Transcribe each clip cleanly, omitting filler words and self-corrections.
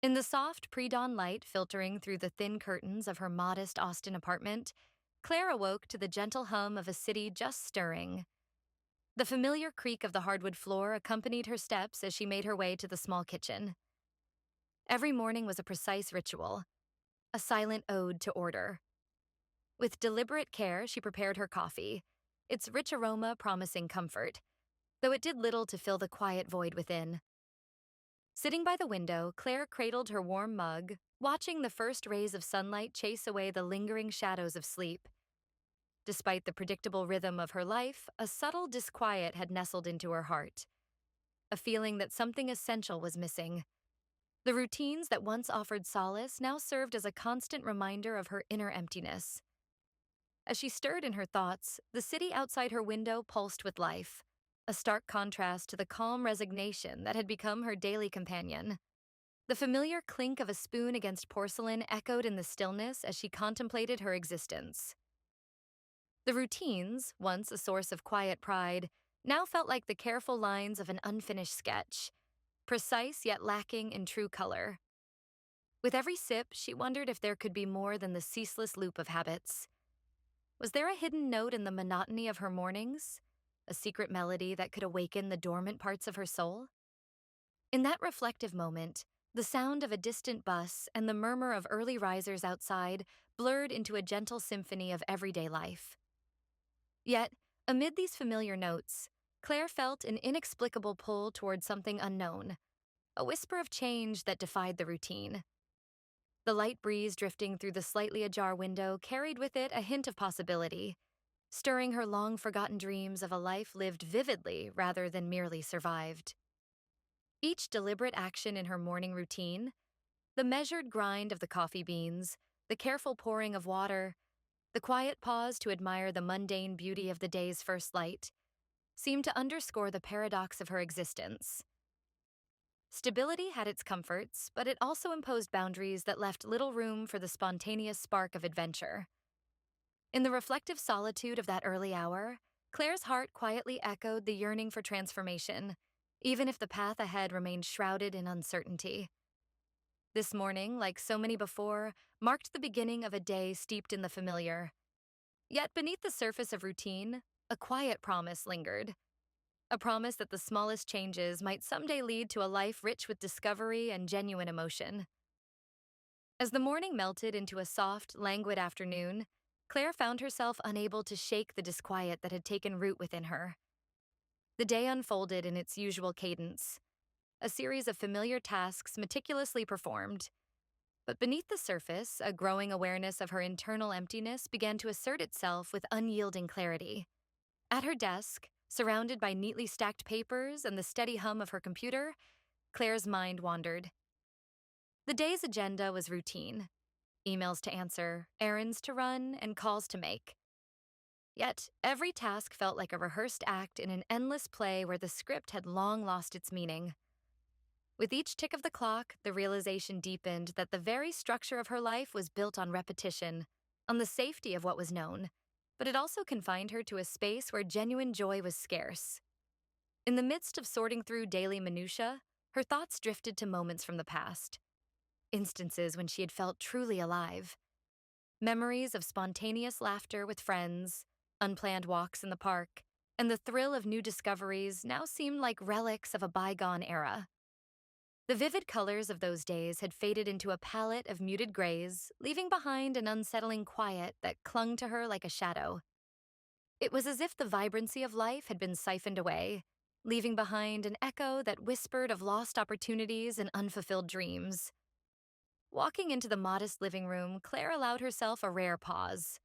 In the soft pre-dawn light filtering through the thin curtains of her modest Austin apartment, Claire awoke to the gentle hum of a city just stirring. The familiar creak of the hardwood floor accompanied her steps as she made her way to the small kitchen. Every morning was a precise ritual, a silent ode to order. With deliberate care, she prepared her coffee, its rich aroma promising comfort, though it did little to fill the quiet void within. Sitting by the window, Claire cradled her warm mug, watching the first rays of sunlight chase away the lingering shadows of sleep. Despite the predictable rhythm of her life, a subtle disquiet had nestled into her heart, a feeling that something essential was missing. The routines that once offered solace now served as a constant reminder of her inner emptiness. As she stirred in her thoughts, the city outside her window pulsed with life, a stark contrast to the calm resignation that had become her daily companion. The familiar clink of a spoon against porcelain echoed in the stillness as she contemplated her existence. The routines, once a source of quiet pride, now felt like the careful lines of an unfinished sketch, precise yet lacking in true color. With every sip, she wondered if there could be more than the ceaseless loop of habits. Was there a hidden note in the monotony of her mornings? A secret melody that could awaken the dormant parts of her soul? In that reflective moment, the sound of a distant bus and the murmur of early risers outside blurred into a gentle symphony of everyday life. Yet, amid these familiar notes, Claire felt an inexplicable pull toward something unknown, a whisper of change that defied the routine. The light breeze drifting through the slightly ajar window carried with it a hint of possibility, stirring her long-forgotten dreams of a life lived vividly rather than merely survived. Each deliberate action in her morning routine, the measured grind of the coffee beans, the careful pouring of water, the quiet pause to admire the mundane beauty of the day's first light, seemed to underscore the paradox of her existence. Stability had its comforts, but it also imposed boundaries that left little room for the spontaneous spark of adventure. In the reflective solitude of that early hour, Claire's heart quietly echoed the yearning for transformation, even if the path ahead remained shrouded in uncertainty. This morning, like so many before, marked the beginning of a day steeped in the familiar. Yet beneath the surface of routine, a quiet promise lingered. A promise that the smallest changes might someday lead to a life rich with discovery and genuine emotion. As the morning melted into a soft, languid afternoon, Claire found herself unable to shake the disquiet that had taken root within her. The day unfolded in its usual cadence, a series of familiar tasks meticulously performed. But beneath the surface, a growing awareness of her internal emptiness began to assert itself with unyielding clarity. At her desk, surrounded by neatly stacked papers and the steady hum of her computer, Claire's mind wandered. The day's agenda was routine: emails to answer, errands to run, and calls to make. Yet, every task felt like a rehearsed act in an endless play where the script had long lost its meaning. With each tick of the clock, the realization deepened that the very structure of her life was built on repetition, on the safety of what was known, but it also confined her to a space where genuine joy was scarce. In the midst of sorting through daily minutiae, her thoughts drifted to moments from the past, instances when she had felt truly alive. Memories of spontaneous laughter with friends, unplanned walks in the park, and the thrill of new discoveries now seemed like relics of a bygone era. The vivid colors of those days had faded into a palette of muted grays, leaving behind an unsettling quiet that clung to her like a shadow. It was as if the vibrancy of life had been siphoned away, leaving behind an echo that whispered of lost opportunities and unfulfilled dreams. Walking into the modest living room, Claire allowed herself a rare pause.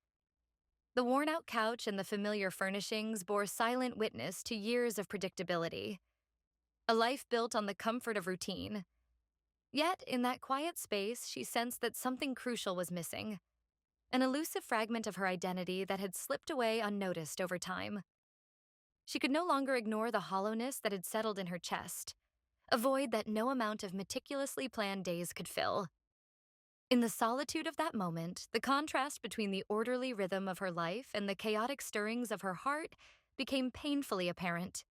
The worn-out couch and the familiar furnishings bore silent witness to years of predictability, a life built on the comfort of routine. Yet, in that quiet space, she sensed that something crucial was missing, an elusive fragment of her identity that had slipped away unnoticed over time. She could no longer ignore the hollowness that had settled in her chest, a void that no amount of meticulously planned days could fill. In the solitude of that moment, the contrast between the orderly rhythm of her life and the chaotic stirrings of her heart became painfully apparent.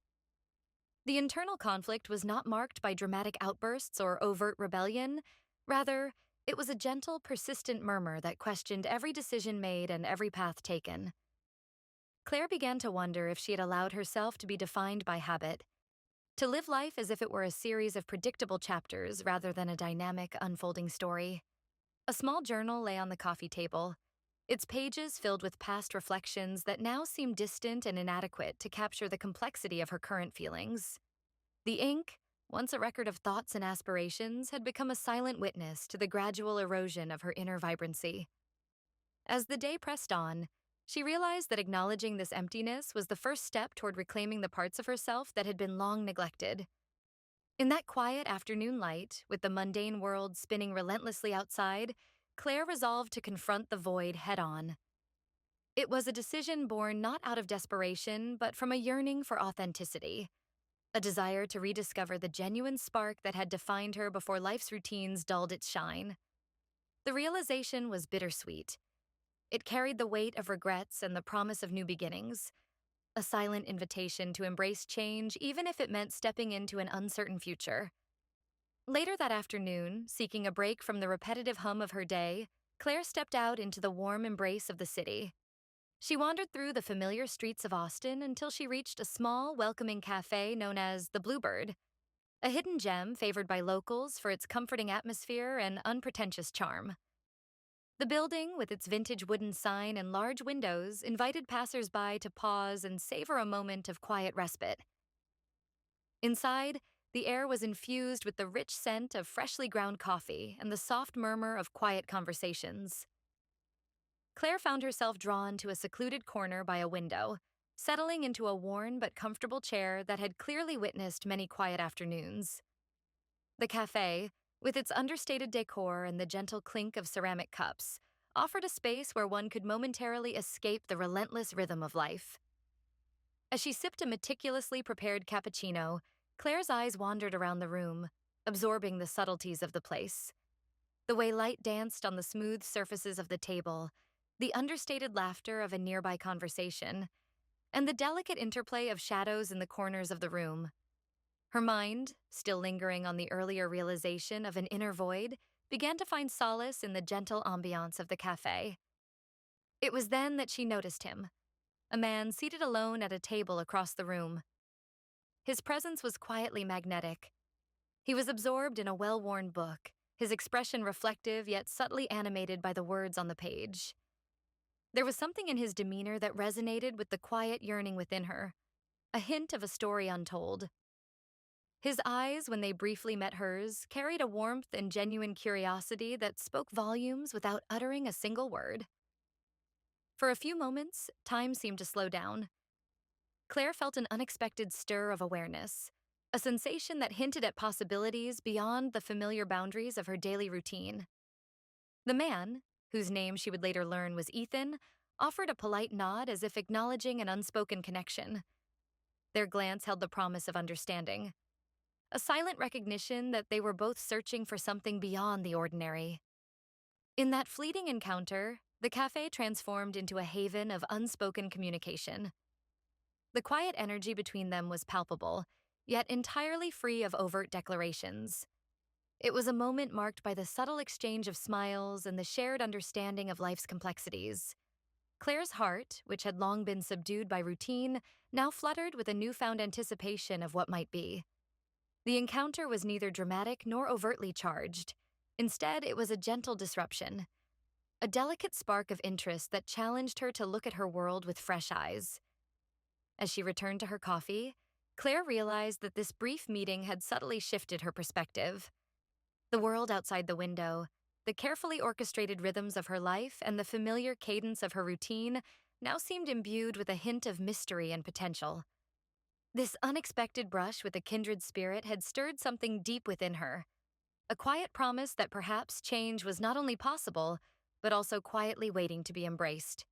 The internal conflict was not marked by dramatic outbursts or overt rebellion, Rather, it was a gentle, persistent murmur that questioned every decision made and every path taken. Claire began to wonder if she had allowed herself to be defined by habit, to live life as if it were a series of predictable chapters rather than a dynamic, unfolding story. A small journal lay on the coffee table, its pages filled with past reflections that now seemed distant and inadequate to capture the complexity of her current feelings. The ink, once a record of thoughts and aspirations, had become a silent witness to the gradual erosion of her inner vibrancy. As the day pressed on, she realized that acknowledging this emptiness was the first step toward reclaiming the parts of herself that had been long neglected. In that quiet afternoon light, with the mundane world spinning relentlessly outside, Claire resolved to confront the void head-on. It was a decision born not out of desperation, but from a yearning for authenticity, a desire to rediscover the genuine spark that had defined her before life's routines dulled its shine. The realization was bittersweet. It carried the weight of regrets and the promise of new beginnings, a silent invitation to embrace change even if it meant stepping into an uncertain future. Later that afternoon, seeking a break from the repetitive hum of her day, Claire stepped out into the warm embrace of the city. She wandered through the familiar streets of Austin until she reached a small, welcoming cafe known as the Bluebird, a hidden gem favored by locals for its comforting atmosphere and unpretentious charm. The building, with its vintage wooden sign and large windows, invited passers-by to pause and savor a moment of quiet respite. Inside, the air was infused with the rich scent of freshly ground coffee and the soft murmur of quiet conversations. Claire found herself drawn to a secluded corner by a window, settling into a worn but comfortable chair that had clearly witnessed many quiet afternoons. The cafe, with its understated decor and the gentle clink of ceramic cups, offered a space where one could momentarily escape the relentless rhythm of life. As she sipped a meticulously prepared cappuccino, Claire's eyes wandered around the room, absorbing the subtleties of the place. The way light danced on the smooth surfaces of the table, the understated laughter of a nearby conversation, and the delicate interplay of shadows in the corners of the room. Her mind, still lingering on the earlier realization of an inner void, began to find solace in the gentle ambiance of the cafe. It was then that she noticed him, a man seated alone at a table across the room. His presence was quietly magnetic. He was absorbed in a well-worn book, his expression reflective yet subtly animated by the words on the page. There was something in his demeanor that resonated with the quiet yearning within her, a hint of a story untold. His eyes, when they briefly met hers, carried a warmth and genuine curiosity that spoke volumes without uttering a single word. For a few moments, time seemed to slow down. Claire felt an unexpected stir of awareness, a sensation that hinted at possibilities beyond the familiar boundaries of her daily routine. The man, whose name she would later learn was Ethan, offered a polite nod as if acknowledging an unspoken connection. Their glance held the promise of understanding, a silent recognition that they were both searching for something beyond the ordinary. In that fleeting encounter, the cafe transformed into a haven of unspoken communication. The quiet energy between them was palpable, yet entirely free of overt declarations. It was a moment marked by the subtle exchange of smiles and the shared understanding of life's complexities. Claire's heart, which had long been subdued by routine, now fluttered with a newfound anticipation of what might be. The encounter was neither dramatic nor overtly charged. Instead, it was a gentle disruption, a delicate spark of interest that challenged her to look at her world with fresh eyes. As she returned to her coffee, Claire realized that this brief meeting had subtly shifted her perspective. The world outside the window, the carefully orchestrated rhythms of her life, and the familiar cadence of her routine now seemed imbued with a hint of mystery and potential. This unexpected brush with a kindred spirit had stirred something deep within her, a quiet promise that perhaps change was not only possible, but also quietly waiting to be embraced.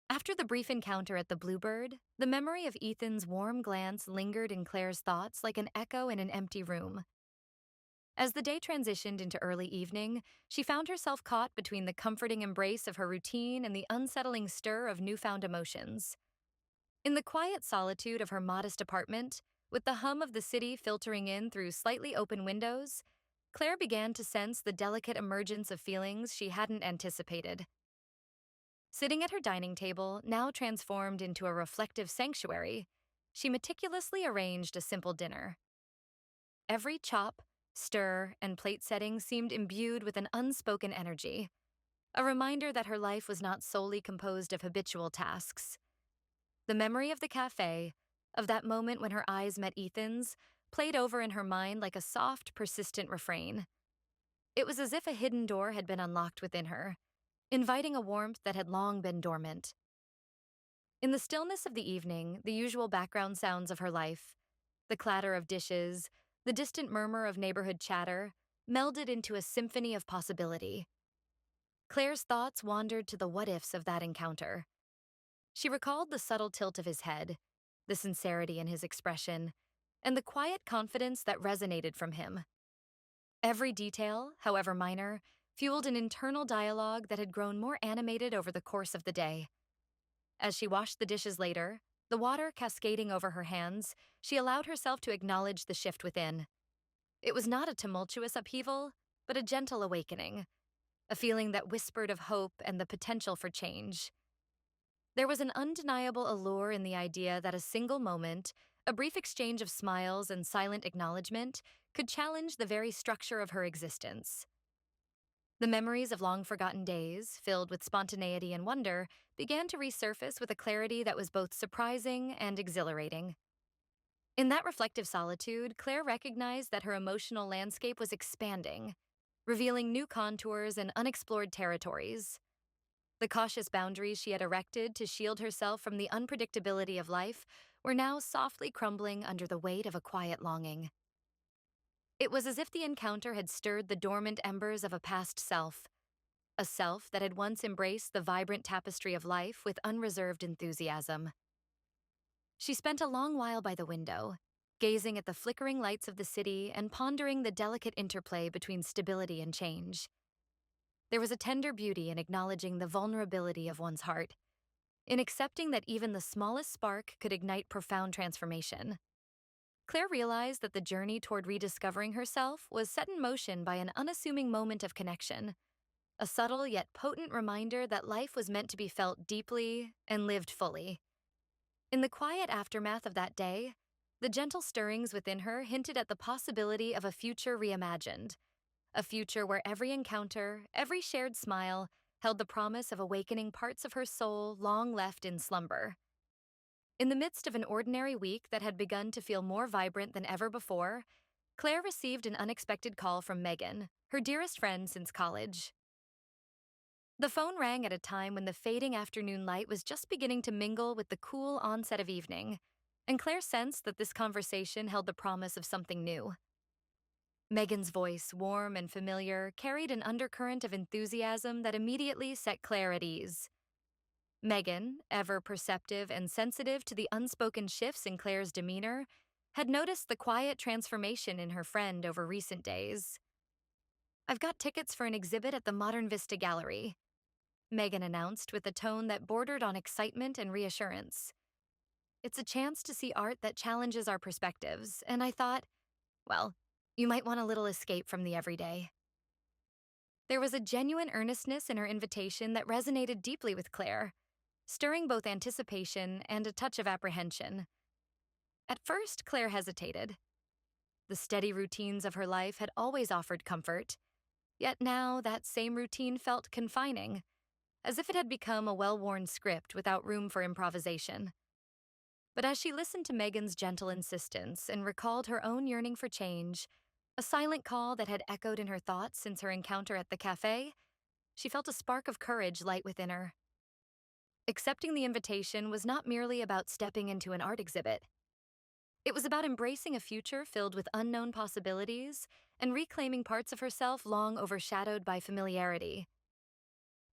After the brief encounter at the Bluebird, the memory of Ethan's warm glance lingered in Claire's thoughts like an echo in an empty room. As the day transitioned into early evening, she found herself caught between the comforting embrace of her routine and the unsettling stir of newfound emotions. In the quiet solitude of her modest apartment, with the hum of the city filtering in through slightly open windows, Claire began to sense the delicate emergence of feelings she hadn't anticipated. Sitting at her dining table, now transformed into a reflective sanctuary, she meticulously arranged a simple dinner. Every chop, stir, and plate setting seemed imbued with an unspoken energy, a reminder that her life was not solely composed of habitual tasks. The memory of the cafe, of that moment when her eyes met Ethan's, played over in her mind like a soft, persistent refrain. It was as if a hidden door had been unlocked within her, inviting a warmth that had long been dormant. In the stillness of the evening, the usual background sounds of her life, the clatter of dishes, the distant murmur of neighborhood chatter, melded into a symphony of possibility. Claire's thoughts wandered to the what-ifs of that encounter. She recalled the subtle tilt of his head, the sincerity in his expression, and the quiet confidence that resonated from him. Every detail, however minor, fueled an internal dialogue that had grown more animated over the course of the day. As she washed the dishes later, the water cascading over her hands, she allowed herself to acknowledge the shift within. It was not a tumultuous upheaval, but a gentle awakening, a feeling that whispered of hope and the potential for change. There was an undeniable allure in the idea that a single moment, a brief exchange of smiles and silent acknowledgement, could challenge the very structure of her existence. The memories of long-forgotten days, filled with spontaneity and wonder, began to resurface with a clarity that was both surprising and exhilarating. In that reflective solitude, Claire recognized that her emotional landscape was expanding, revealing new contours and unexplored territories. The cautious boundaries she had erected to shield herself from the unpredictability of life were now softly crumbling under the weight of a quiet longing. It was as if the encounter had stirred the dormant embers of a past self, a self that had once embraced the vibrant tapestry of life with unreserved enthusiasm. She spent a long while by the window, gazing at the flickering lights of the city and pondering the delicate interplay between stability and change. There was a tender beauty in acknowledging the vulnerability of one's heart, in accepting that even the smallest spark could ignite profound transformation. Claire realized that the journey toward rediscovering herself was set in motion by an unassuming moment of connection, a subtle yet potent reminder that life was meant to be felt deeply and lived fully. In the quiet aftermath of that day, the gentle stirrings within her hinted at the possibility of a future reimagined, a future where every encounter, every shared smile, held the promise of awakening parts of her soul long left in slumber. In the midst of an ordinary week that had begun to feel more vibrant than ever before, Claire received an unexpected call from Megan, her dearest friend since college. The phone rang at a time when the fading afternoon light was just beginning to mingle with the cool onset of evening, and Claire sensed that this conversation held the promise of something new. Megan's voice, warm and familiar, carried an undercurrent of enthusiasm that immediately set Claire at ease. Megan, ever perceptive and sensitive to the unspoken shifts in Claire's demeanor, had noticed the quiet transformation in her friend over recent days. "I've got tickets for an exhibit at the Modern Vista Gallery," Megan announced with a tone that bordered on excitement and reassurance. "It's a chance to see art that challenges our perspectives, and I thought, well, you might want a little escape from the everyday." There was a genuine earnestness in her invitation that resonated deeply with Claire, stirring both anticipation and a touch of apprehension. At first, Claire hesitated. The steady routines of her life had always offered comfort, yet now that same routine felt confining, as if it had become a well-worn script without room for improvisation. But as she listened to Megan's gentle insistence and recalled her own yearning for change, a silent call that had echoed in her thoughts since her encounter at the cafe, she felt a spark of courage light within her. Accepting the invitation was not merely about stepping into an art exhibit. It was about embracing a future filled with unknown possibilities and reclaiming parts of herself long overshadowed by familiarity.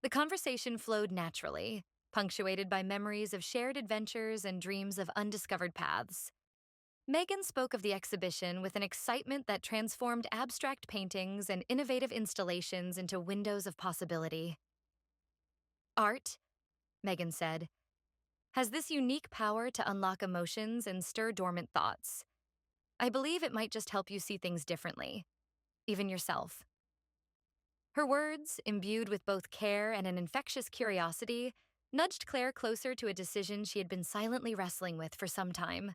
The conversation flowed naturally, punctuated by memories of shared adventures and dreams of undiscovered paths. Megan spoke of the exhibition with an excitement that transformed abstract paintings and innovative installations into windows of possibility. "Art," Megan said, "has this unique power to unlock emotions and stir dormant thoughts. I believe it might just help you see things differently." even yourself. Her words, imbued with both care and an infectious curiosity, nudged Claire closer to a decision she had been silently wrestling with for some time.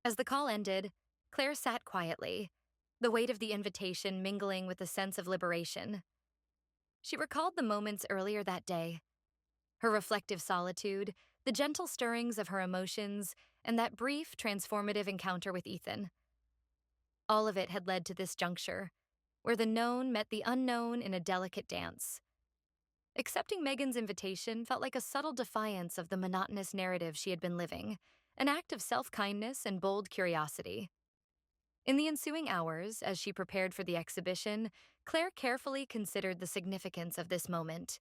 As the call ended, Claire sat quietly, the weight of the invitation mingling with a sense of liberation. She recalled the moments earlier that day, her reflective solitude, the gentle stirrings of her emotions, and that brief, transformative encounter with Ethan. All of it had led to this juncture, where the known met the unknown in a delicate dance. Accepting Megan's invitation felt like a subtle defiance of the monotonous narrative she had been living, an act of self-kindness and bold curiosity. In the ensuing hours, as she prepared for the exhibition, Claire carefully considered the significance of this moment.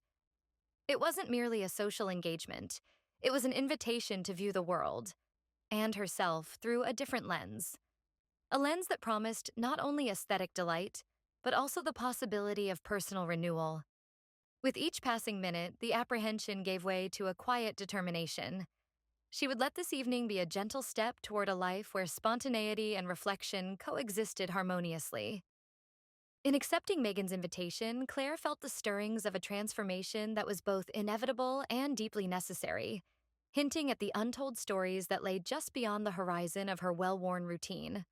It wasn't merely a social engagement. It was an invitation to view the world, and herself, through a different lens. A lens that promised not only aesthetic delight, but also the possibility of personal renewal. With each passing minute, the apprehension gave way to a quiet determination. She would let this evening be a gentle step toward a life where spontaneity and reflection coexisted harmoniously. In accepting Megan's invitation, Claire felt the stirrings of a transformation that was both inevitable and deeply necessary, hinting at the untold stories that lay just beyond the horizon of her well-worn routine.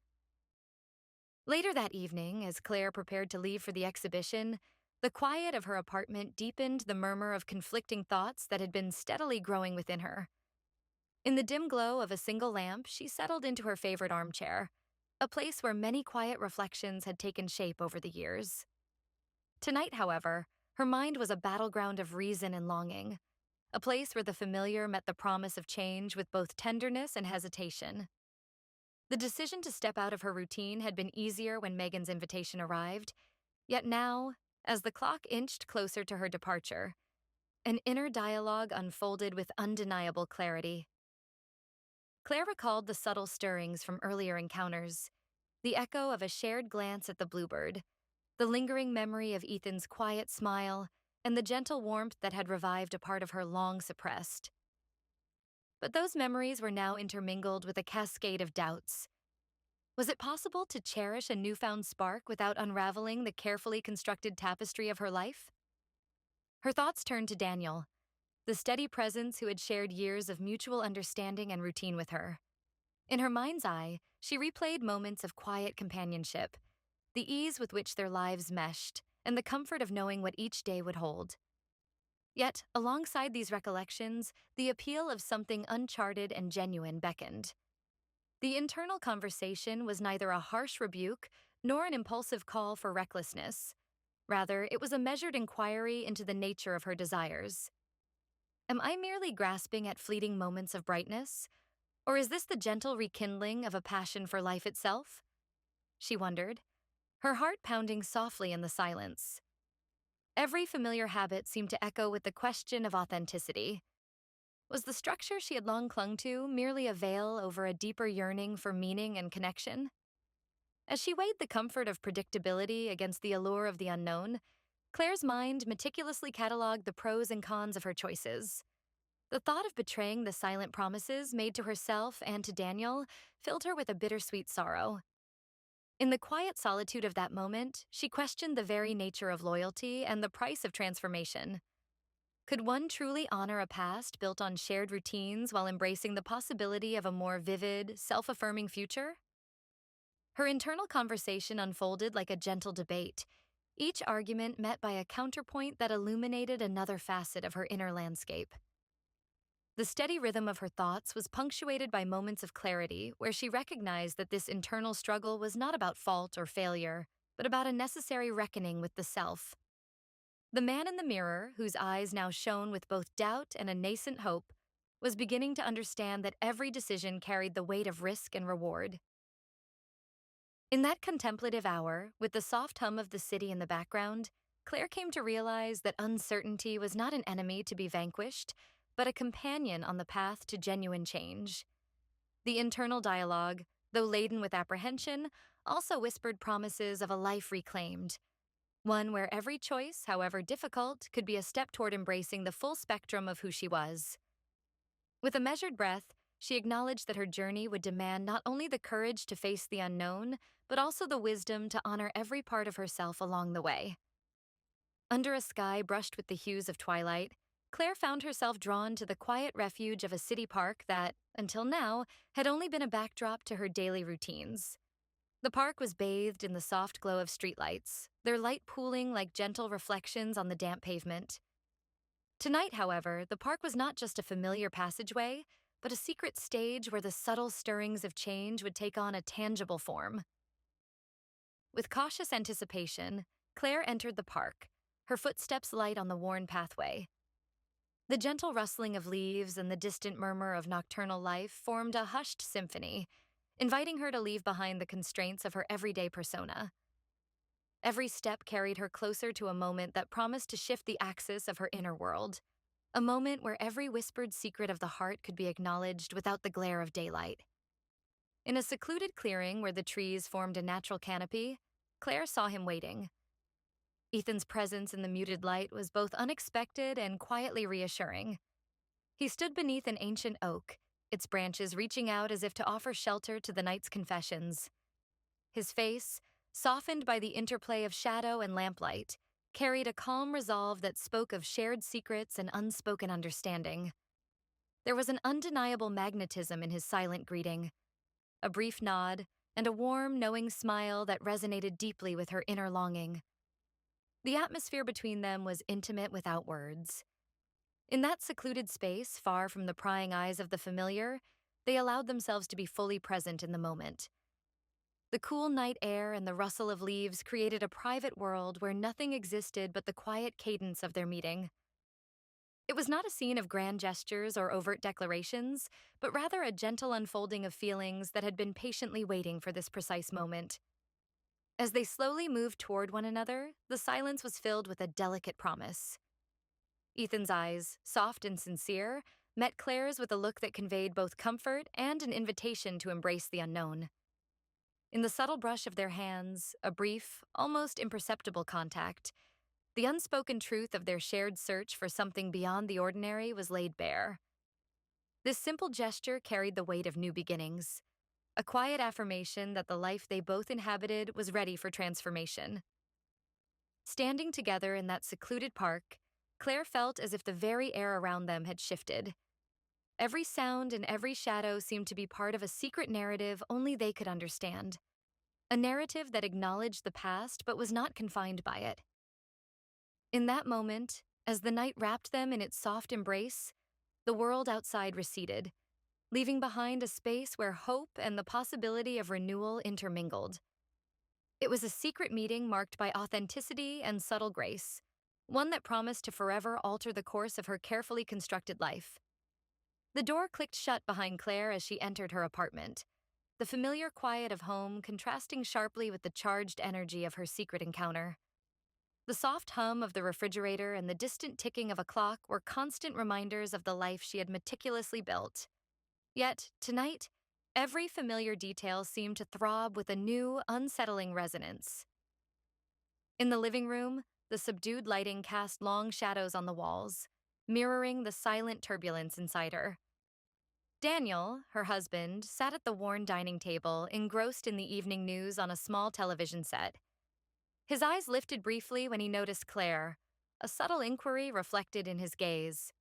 Later that evening, as Claire prepared to leave for the exhibition, the quiet of her apartment deepened the murmur of conflicting thoughts that had been steadily growing within her. In the dim glow of a single lamp, she settled into her favorite armchair, a place where many quiet reflections had taken shape over the years. Tonight, however, her mind was a battleground of reason and longing, a place where the familiar met the promise of change with both tenderness and hesitation. The decision to step out of her routine had been easier when Megan's invitation arrived, yet now, as the clock inched closer to her departure, an inner dialogue unfolded with undeniable clarity. Claire recalled the subtle stirrings from earlier encounters, the echo of a shared glance at the bluebird, the lingering memory of Ethan's quiet smile, and the gentle warmth that had revived a part of her long suppressed. But those memories were now intermingled with a cascade of doubts. Was it possible to cherish a newfound spark without unraveling the carefully constructed tapestry of her life? Her thoughts turned to Daniel, the steady presence who had shared years of mutual understanding and routine with her. In her mind's eye, she replayed moments of quiet companionship, the ease with which their lives meshed, and the comfort of knowing what each day would hold. Yet, alongside these recollections, the appeal of something uncharted and genuine beckoned. The internal conversation was neither a harsh rebuke nor an impulsive call for recklessness. Rather, it was a measured inquiry into the nature of her desires. Am I merely grasping at fleeting moments of brightness? Or is this the gentle rekindling of a passion for life itself? She wondered, her heart pounding softly in the silence. Every familiar habit seemed to echo with the question of authenticity. Was the structure she had long clung to merely a veil over a deeper yearning for meaning and connection? As she weighed the comfort of predictability against the allure of the unknown, Claire's mind meticulously cataloged the pros and cons of her choices. The thought of betraying the silent promises made to herself and to Daniel filled her with a bittersweet sorrow. In the quiet solitude of that moment, she questioned the very nature of loyalty and the price of transformation. Could one truly honor a past built on shared routines while embracing the possibility of a more vivid, self-affirming future? Her internal conversation unfolded like a gentle debate, each argument met by a counterpoint that illuminated another facet of her inner landscape. The steady rhythm of her thoughts was punctuated by moments of clarity where she recognized that this internal struggle was not about fault or failure, but about a necessary reckoning with the self. The man in the mirror, whose eyes now shone with both doubt and a nascent hope, was beginning to understand that every decision carried the weight of risk and reward. In that contemplative hour, with the soft hum of the city in the background, Claire came to realize that uncertainty was not an enemy to be vanquished, but a companion on the path to genuine change. The internal dialogue, though laden with apprehension, also whispered promises of a life reclaimed, one where every choice, however difficult, could be a step toward embracing the full spectrum of who she was. With a measured breath, she acknowledged that her journey would demand not only the courage to face the unknown, but also the wisdom to honor every part of herself along the way. Under a sky brushed with the hues of twilight, Claire found herself drawn to the quiet refuge of a city park that, until now, had only been a backdrop to her daily routines. The park was bathed in the soft glow of streetlights, their light pooling like gentle reflections on the damp pavement. Tonight, however, the park was not just a familiar passageway, but a secret stage where the subtle stirrings of change would take on a tangible form. With cautious anticipation, Claire entered the park, her footsteps light on the worn pathway. The gentle rustling of leaves and the distant murmur of nocturnal life formed a hushed symphony, inviting her to leave behind the constraints of her everyday persona. Every step carried her closer to a moment that promised to shift the axis of her inner world, a moment where every whispered secret of the heart could be acknowledged without the glare of daylight. In a secluded clearing where the trees formed a natural canopy, Claire saw him waiting. Ethan's presence in the muted light was both unexpected and quietly reassuring. He stood beneath an ancient oak, its branches reaching out as if to offer shelter to the night's confessions. His face, softened by the interplay of shadow and lamplight, carried a calm resolve that spoke of shared secrets and unspoken understanding. There was an undeniable magnetism in his silent greeting, a brief nod, and a warm, knowing smile that resonated deeply with her inner longing. The atmosphere between them was intimate without words. In that secluded space, far from the prying eyes of the familiar, they allowed themselves to be fully present in the moment. The cool night air and the rustle of leaves created a private world where nothing existed but the quiet cadence of their meeting. It was not a scene of grand gestures or overt declarations, but rather a gentle unfolding of feelings that had been patiently waiting for this precise moment. As they slowly moved toward one another, the silence was filled with a delicate promise. Ethan's eyes, soft and sincere, met Claire's with a look that conveyed both comfort and an invitation to embrace the unknown. In the subtle brush of their hands, a brief, almost imperceptible contact, the unspoken truth of their shared search for something beyond the ordinary was laid bare. This simple gesture carried the weight of new beginnings, a quiet affirmation that the life they both inhabited was ready for transformation. Standing together in that secluded park, Claire felt as if the very air around them had shifted. Every sound and every shadow seemed to be part of a secret narrative only they could understand. A narrative that acknowledged the past but was not confined by it. In that moment, as the night wrapped them in its soft embrace, the world outside receded, leaving behind a space where hope and the possibility of renewal intermingled. It was a secret meeting marked by authenticity and subtle grace, one that promised to forever alter the course of her carefully constructed life. The door clicked shut behind Claire as she entered her apartment, the familiar quiet of home contrasting sharply with the charged energy of her secret encounter. The soft hum of the refrigerator and the distant ticking of a clock were constant reminders of the life she had meticulously built. Yet, tonight, every familiar detail seemed to throb with a new, unsettling resonance. In the living room, the subdued lighting cast long shadows on the walls, mirroring the silent turbulence inside her. Daniel, her husband, sat at the worn dining table, engrossed in the evening news on a small television set. His eyes lifted briefly when he noticed Claire, a subtle inquiry reflected in his gaze.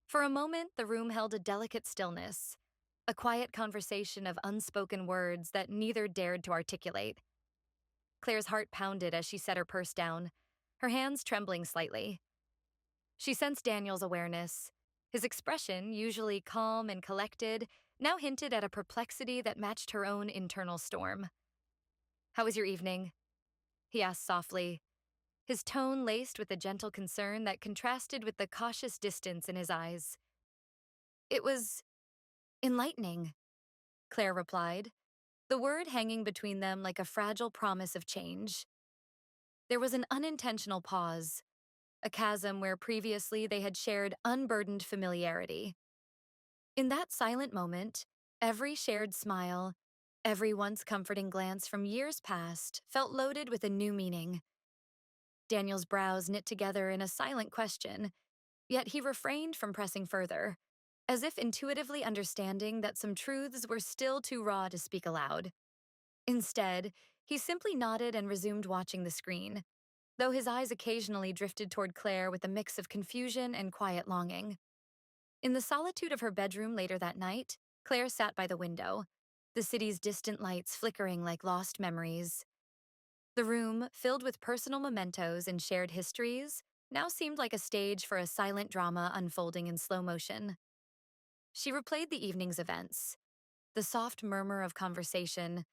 For a moment, the room held a delicate stillness, a quiet conversation of unspoken words that neither dared to articulate. Claire's heart pounded as she set her purse down, her hands trembling slightly. She sensed Daniel's awareness. His expression, usually calm and collected, now hinted at a perplexity that matched her own internal storm. "How was your evening?" he asked softly, his tone laced with a gentle concern that contrasted with the cautious distance in his eyes. "It was enlightening," Claire replied, the word hanging between them like a fragile promise of change. There was an unintentional pause, a chasm where previously they had shared unburdened familiarity. In that silent moment, every shared smile, every once comforting glance from years past felt loaded with a new meaning. Daniel's brows knit together in a silent question, yet he refrained from pressing further, as if intuitively understanding that some truths were still too raw to speak aloud. Instead, he simply nodded and resumed watching the screen, though his eyes occasionally drifted toward Claire with a mix of confusion and quiet longing. In the solitude of her bedroom later that night, Claire sat by the window, the city's distant lights flickering like lost memories. The room, filled with personal mementos and shared histories, now seemed like a stage for a silent drama unfolding in slow motion. She replayed the evening's events, the soft murmur of conversation,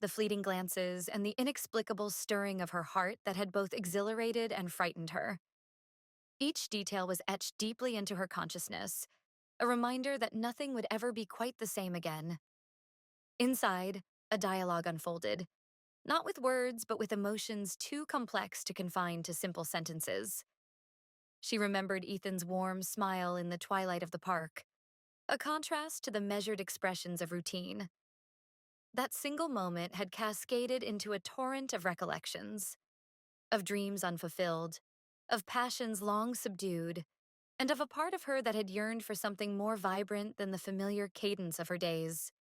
the fleeting glances, and the inexplicable stirring of her heart that had both exhilarated and frightened her. Each detail was etched deeply into her consciousness, a reminder that nothing would ever be quite the same again. Inside, a dialogue unfolded, not with words, but with emotions too complex to confine to simple sentences. She remembered Ethan's warm smile in the twilight of the park, a contrast to the measured expressions of routine. That single moment had cascaded into a torrent of recollections, of dreams unfulfilled, of passions long subdued, and of a part of her that had yearned for something more vibrant than the familiar cadence of her days.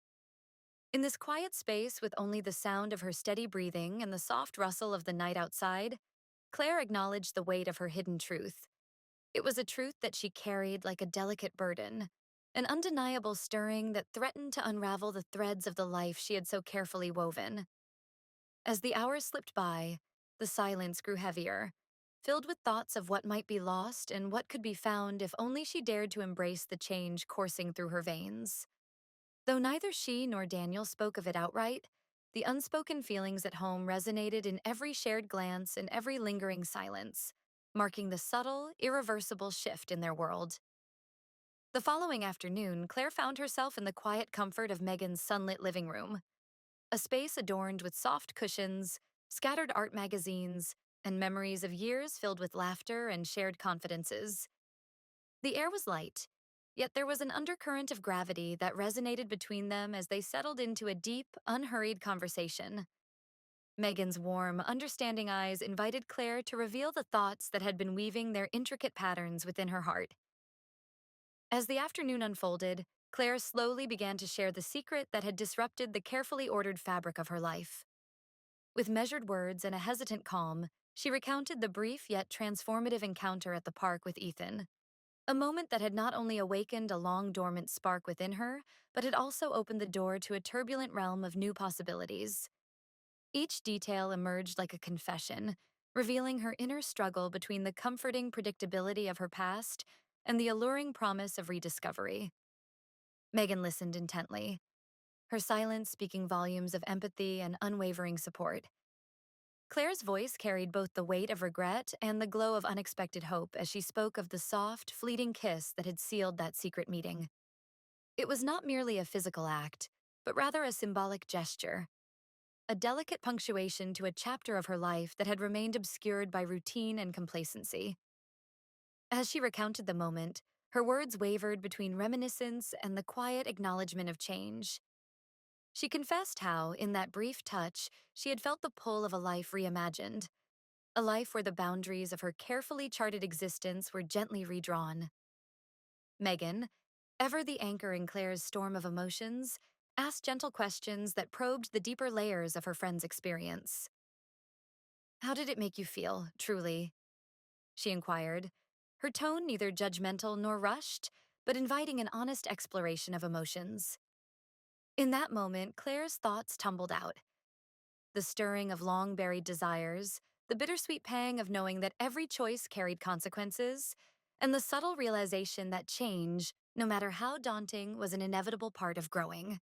In this quiet space with only the sound of her steady breathing and the soft rustle of the night outside, Claire acknowledged the weight of her hidden truth. It was a truth that she carried like a delicate burden, an undeniable stirring that threatened to unravel the threads of the life she had so carefully woven. As the hours slipped by, the silence grew heavier, filled with thoughts of what might be lost and what could be found if only she dared to embrace the change coursing through her veins. Though neither she nor Daniel spoke of it outright, the unspoken feelings at home resonated in every shared glance and every lingering silence, marking the subtle, irreversible shift in their world. The following afternoon, Claire found herself in the quiet comfort of Megan's sunlit living room, a space adorned with soft cushions, scattered art magazines, and memories of years filled with laughter and shared confidences. The air was light, yet there was an undercurrent of gravity that resonated between them as they settled into a deep, unhurried conversation. Megan's warm, understanding eyes invited Claire to reveal the thoughts that had been weaving their intricate patterns within her heart. As the afternoon unfolded, Claire slowly began to share the secret that had disrupted the carefully ordered fabric of her life. With measured words and a hesitant calm, she recounted the brief yet transformative encounter at the park with Ethan, a moment that had not only awakened a long dormant spark within her, but had also opened the door to a turbulent realm of new possibilities. Each detail emerged like a confession, revealing her inner struggle between the comforting predictability of her past and the alluring promise of rediscovery. Megan listened intently, her silence speaking volumes of empathy and unwavering support. Claire's voice carried both the weight of regret and the glow of unexpected hope as she spoke of the soft, fleeting kiss that had sealed that secret meeting. It was not merely a physical act, but rather a symbolic gesture, a delicate punctuation to a chapter of her life that had remained obscured by routine and complacency. As she recounted the moment, her words wavered between reminiscence and the quiet acknowledgement of change. She confessed how, in that brief touch, she had felt the pull of a life reimagined, a life where the boundaries of her carefully charted existence were gently redrawn. Megan, ever the anchor in Claire's storm of emotions, asked gentle questions that probed the deeper layers of her friend's experience. "How did it make you feel, truly?" she inquired, her tone neither judgmental nor rushed, but inviting an honest exploration of emotions. In that moment, Claire's thoughts tumbled out. The stirring of long-buried desires, the bittersweet pang of knowing that every choice carried consequences, and the subtle realization that change, no matter how daunting, was an inevitable part of growing.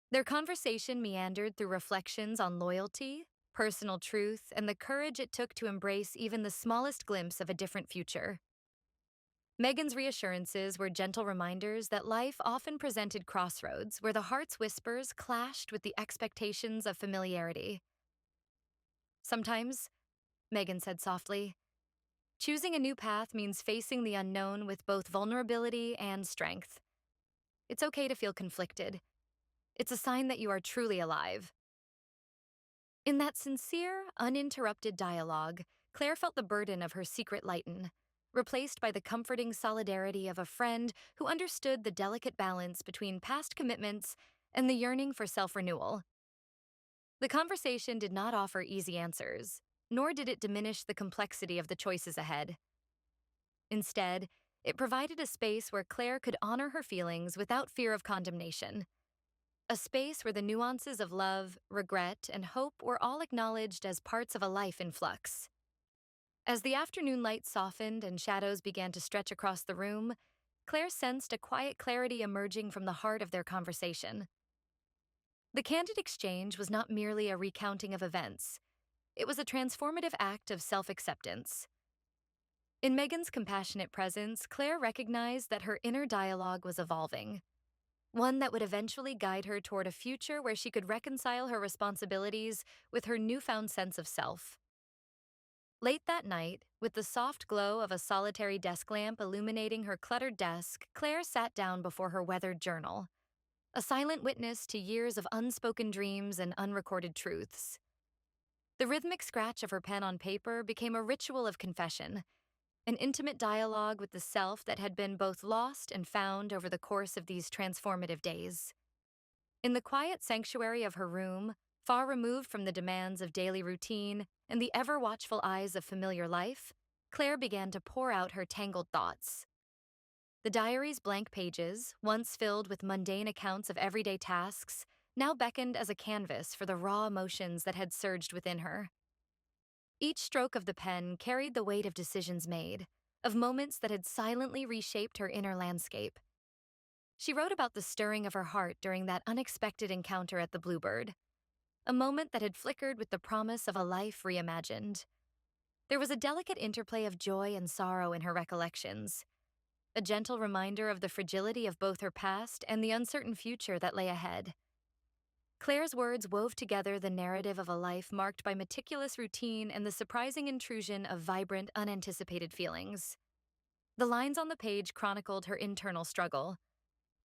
Their conversation meandered through reflections on loyalty, personal truth, and the courage it took to embrace even the smallest glimpse of a different future. Megan's reassurances were gentle reminders that life often presented crossroads where the heart's whispers clashed with the expectations of familiarity. "Sometimes," Megan said softly, "choosing a new path means facing the unknown with both vulnerability and strength. It's okay to feel conflicted. It's a sign that you are truly alive." In that sincere, uninterrupted dialogue, Claire felt the burden of her secret lighten, replaced by the comforting solidarity of a friend who understood the delicate balance between past commitments and the yearning for self-renewal. The conversation did not offer easy answers, nor did it diminish the complexity of the choices ahead. Instead, it provided a space where Claire could honor her feelings without fear of condemnation. A space where the nuances of love, regret, and hope were all acknowledged as parts of a life in flux. As the afternoon light softened and shadows began to stretch across the room, Claire sensed a quiet clarity emerging from the heart of their conversation. The candid exchange was not merely a recounting of events. It was a transformative act of self-acceptance. In Megan's compassionate presence, Claire recognized that her inner dialogue was evolving, one that would eventually guide her toward a future where she could reconcile her responsibilities with her newfound sense of self. Late that night, with the soft glow of a solitary desk lamp illuminating her cluttered desk, Claire sat down before her weathered journal, a silent witness to years of unspoken dreams and unrecorded truths. The rhythmic scratch of her pen on paper became a ritual of confession, an intimate dialogue with the self that had been both lost and found over the course of these transformative days. In the quiet sanctuary of her room, far removed from the demands of daily routine and the ever-watchful eyes of familiar life, Claire began to pour out her tangled thoughts. The diary's blank pages, once filled with mundane accounts of everyday tasks, now beckoned as a canvas for the raw emotions that had surged within her. Each stroke of the pen carried the weight of decisions made, of moments that had silently reshaped her inner landscape. She wrote about the stirring of her heart during that unexpected encounter at the Bluebird, a moment that had flickered with the promise of a life reimagined. There was a delicate interplay of joy and sorrow in her recollections, a gentle reminder of the fragility of both her past and the uncertain future that lay ahead. Claire's words wove together the narrative of a life marked by meticulous routine and the surprising intrusion of vibrant, unanticipated feelings. The lines on the page chronicled her internal struggle,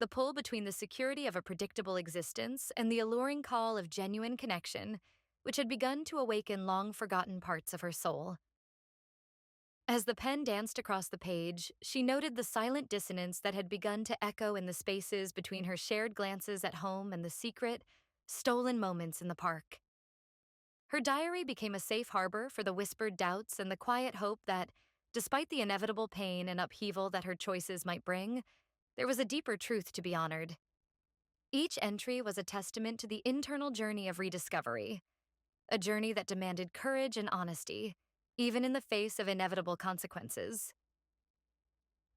the pull between the security of a predictable existence and the alluring call of genuine connection, which had begun to awaken long-forgotten parts of her soul. As the pen danced across the page, she noted the silent dissonance that had begun to echo in the spaces between her shared glances at home and the secret, stolen moments in the park. Her diary became a safe harbor for the whispered doubts and the quiet hope that, despite the inevitable pain and upheaval that her choices might bring, there was a deeper truth to be honored. Each entry was a testament to the internal journey of rediscovery, a journey that demanded courage and honesty, even in the face of inevitable consequences.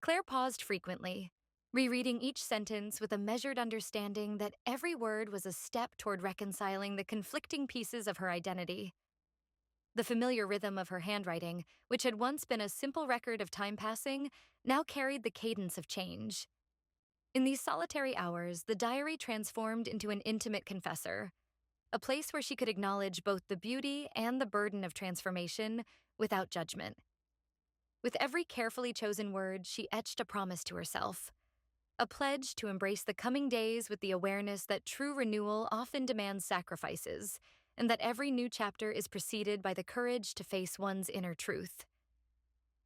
Claire paused frequently, rereading each sentence with a measured understanding that every word was a step toward reconciling the conflicting pieces of her identity. The familiar rhythm of her handwriting, which had once been a simple record of time passing, now carried the cadence of change. In these solitary hours, the diary transformed into an intimate confessor, a place where she could acknowledge both the beauty and the burden of transformation without judgment. With every carefully chosen word, she etched a promise to herself, a pledge to embrace the coming days with the awareness that true renewal often demands sacrifices, and that every new chapter is preceded by the courage to face one's inner truth.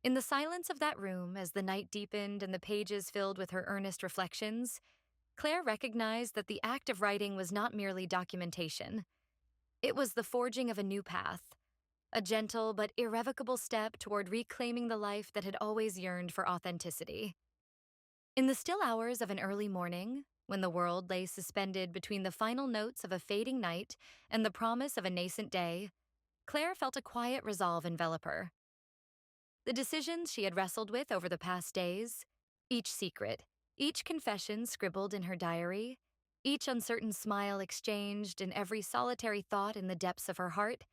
In the silence of that room, as the night deepened and the pages filled with her earnest reflections, Claire recognized that the act of writing was not merely documentation. It was the forging of a new path, a gentle but irrevocable step toward reclaiming the life that had always yearned for authenticity. In the still hours of an early morning, when the world lay suspended between the final notes of a fading night and the promise of a nascent day, Claire felt a quiet resolve envelop her. The decisions she had wrestled with over the past days, each secret, each confession scribbled in her diary, each uncertain smile exchanged and every solitary thought in the depths of her heart,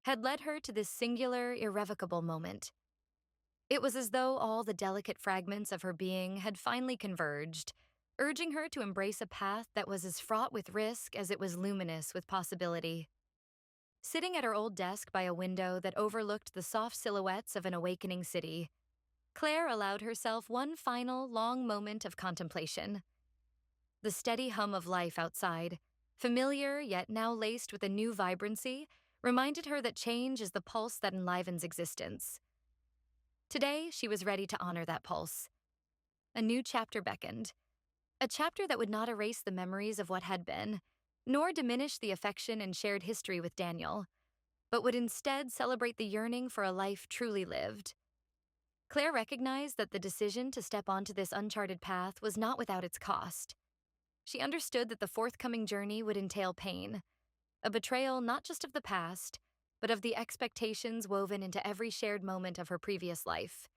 had led her to this singular, irrevocable moment. It was as though all the delicate fragments of her being had finally converged, urging her to embrace a path that was as fraught with risk as it was luminous with possibility. Sitting at her old desk by a window that overlooked the soft silhouettes of an awakening city, Claire allowed herself one final, long moment of contemplation. The steady hum of life outside, familiar yet now laced with a new vibrancy, reminded her that change is the pulse that enlivens existence. Today, she was ready to honor that pulse. A new chapter beckoned, a chapter that would not erase the memories of what had been, nor diminish the affection and shared history with Daniel, but would instead celebrate the yearning for a life truly lived. Claire recognized that the decision to step onto this uncharted path was not without its cost. She understood that the forthcoming journey would entail pain, a betrayal not just of the past, but of the expectations woven into every shared moment of her previous life.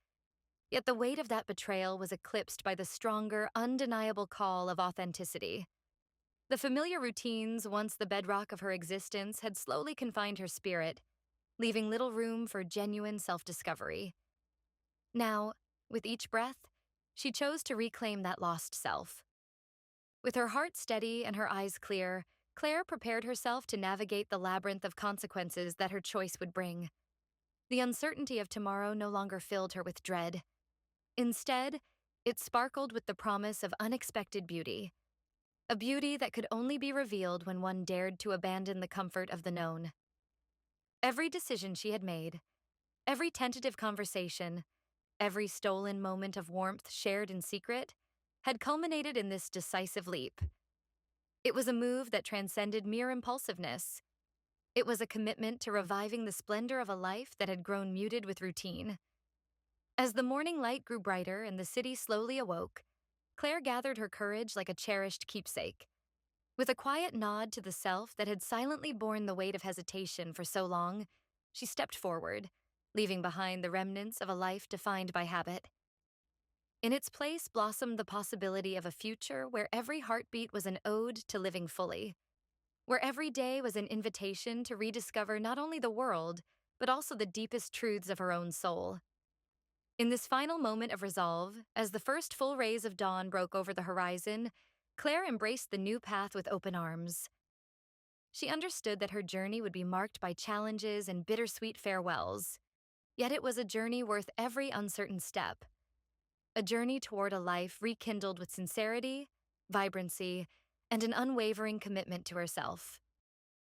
Yet the weight of that betrayal was eclipsed by the stronger, undeniable call of authenticity. The familiar routines, once the bedrock of her existence, had slowly confined her spirit, leaving little room for genuine self-discovery. Now, with each breath, she chose to reclaim that lost self. With her heart steady and her eyes clear, Claire prepared herself to navigate the labyrinth of consequences that her choice would bring. The uncertainty of tomorrow no longer filled her with dread. Instead, it sparkled with the promise of unexpected beauty, a beauty that could only be revealed when one dared to abandon the comfort of the known. Every decision she had made, every tentative conversation, every stolen moment of warmth shared in secret, had culminated in this decisive leap. It was a move that transcended mere impulsiveness. It was a commitment to reviving the splendor of a life that had grown muted with routine. As the morning light grew brighter and the city slowly awoke, Claire gathered her courage like a cherished keepsake. With a quiet nod to the self that had silently borne the weight of hesitation for so long, she stepped forward, leaving behind the remnants of a life defined by habit. In its place blossomed the possibility of a future where every heartbeat was an ode to living fully, where every day was an invitation to rediscover not only the world, but also the deepest truths of her own soul. In this final moment of resolve, as the first full rays of dawn broke over the horizon, Claire embraced the new path with open arms. She understood that her journey would be marked by challenges and bittersweet farewells, yet it was a journey worth every uncertain step, a journey toward a life rekindled with sincerity, vibrancy, and an unwavering commitment to herself.